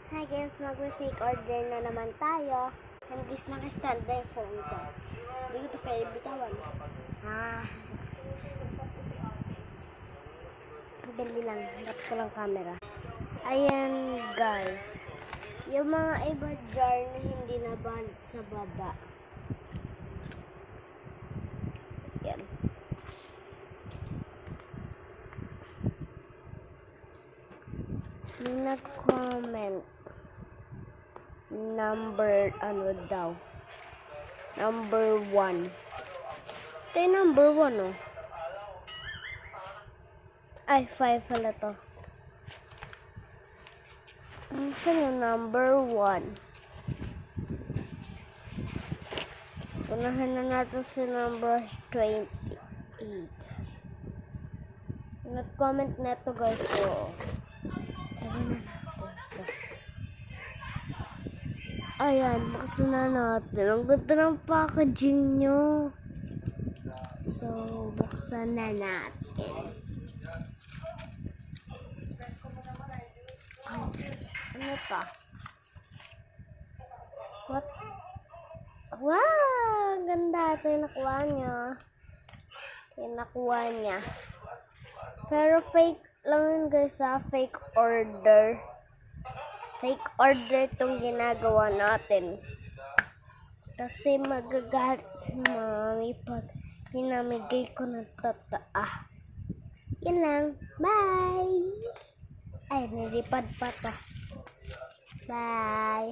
Hi guys, mag-take order na naman tayo. And guys, naka-stand na yung phone ko. Hindi ko ito pwede bitawan. Dali lang, harap ko lang camera. Ayan guys. Yung mga iba jar na hindi nabalot sa baba. Yan. Nag-comment. Number 1. Ito yung number 1 oh. Ay, 5 pala to. Saan yung number 1? Unahan na natin si number 28. Nag-comment na ito guys. So, sabi na natin. Ayan, buksan na natin. Ang ganda ng packaging nyo. So, buksan na natin. Ano pa? What? Wow! Ang ganda. Ito yung nakuha niya. Pero fake lang yun guys ha. Fake order. Fake order itong ginagawa natin. Kasi magagalit si mami pag pinamigay ko ng totoo. Yan lang. Bye! Ay, nilipad pa to. Bye!